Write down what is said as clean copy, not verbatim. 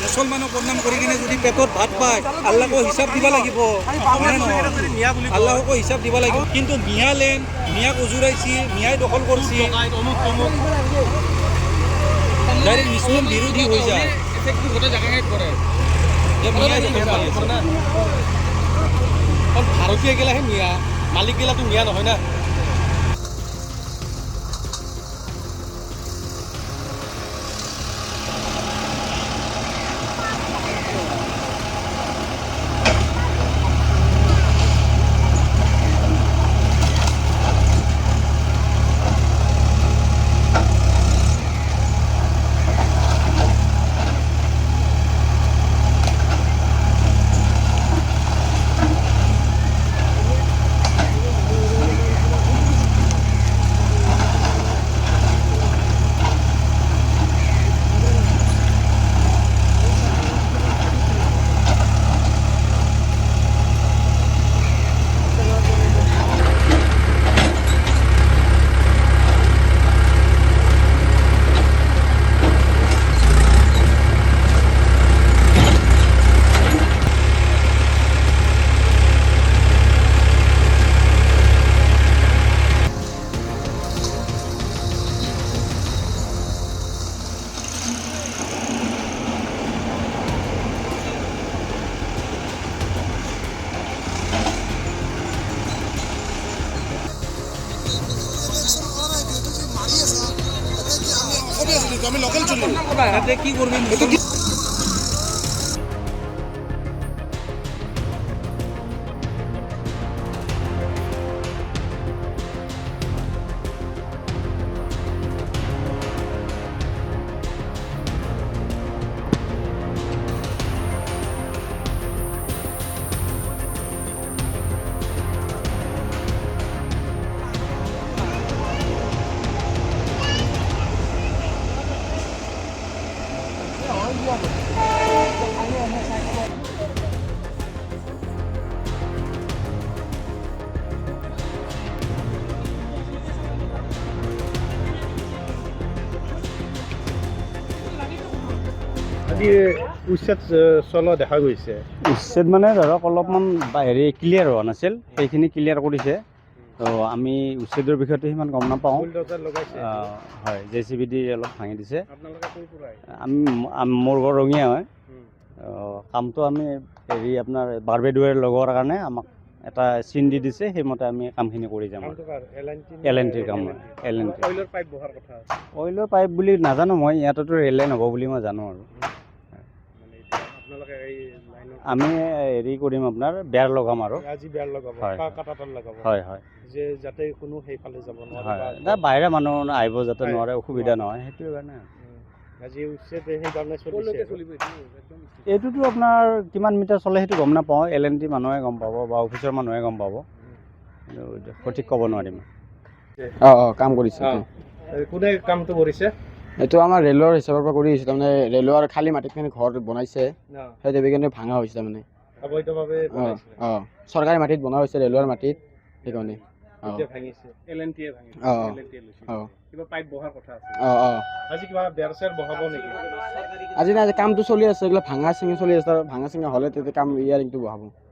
মুছলমানক বদনাম কৰি কিনে যদি পেটত ভাত পায় আল্লাহকো হিচাপ দিব লাগিব, হয়নে নহয়? আল্লাহকো হিচাপ দিব লাগিব। কিন্তু মিয়া লেন মিয়াক উজুৰাইছি, মিয়াই দখল কৰিছি, ডাইৰেক্ট মুছলিম বিৰোধী হৈ যায়। মিয়াই দখল কৰি আছে। ভাৰতীয় গেলাহে মিয়া, মালিক গেলাটো মিয়া নহয় না। আমি লোকেল চলি তাতে কি করবি? আজি উচ্ছেদ চলোৱা দেখা গৈছে। উচ্ছেদ মানে ধৰক অলপমান হেৰি ক্লিয়াৰ হোৱা নাছিল, সেইখিনি ক্লিয়াৰ কৰিছে। তো আমি উচ্ছেদৰ বিষয়টো সিমান গম নাপাওঁ। হয়, JCB দি অলপ ভাঙি দিছে। আমি মোৰ ঘৰ ৰঙিয়া হয়। কামটো আমি হেৰি আপোনাৰ বাৰ্বেডৱেৰ লগোৱাৰ কাৰণে আমাক এটা চিন দি দিছে, সেইমতে আমি কামখিনি কৰি যাম। L&T কাম হয়। L&T অইলৰ পাইপ বুলি নাজানো মই, ইয়াতেতো ৰেল লাইন হ'ব বুলি মই জানো আৰু। আমি হেৰি কৰিম আপোনাৰ বেৰ লগাম আৰু হয় হয় যে যাতে কোনো সেইফালে যাব হয়, বাহিৰা মানুহ আহিব যাতে নোৱাৰে, অসুবিধা নহয়, সেইটো কাৰণে। আজি উচ্ছেদ সেইকাৰণে চলিছে। এইটোতো আপোনাৰ কিমান মিটাৰ চলে সেইটো গম নাপাওঁ, L&T মানুহে গম পাব বা অফিচৰ মানুহে গম পাব, সঠিক ক'ব নোৱাৰিম। কাম কৰিছে। কোনে কামটো কৰিছে? এইটো আমাৰ ৰেলৰ হিচাপৰ পৰা কৰি আছে, তাৰমানে ৰেলৰ খালী মাটিখিনি ঘৰ বনাইছে, সেই দেৱী কাৰণে ভাঙা হৈছে তাৰমানে। চৰকাৰী মাটিত বনোৱা হৈছে, ৰেলৰ মাটিত, সেইকাৰণে আজি নাই, কামটো চলি আছে, এইবিলাক ভাঙা চিঙি চলি আছে, ভাঙা চিঙা হ'লে তেতিয়া কাম ইয়াৰিংটো বহাব।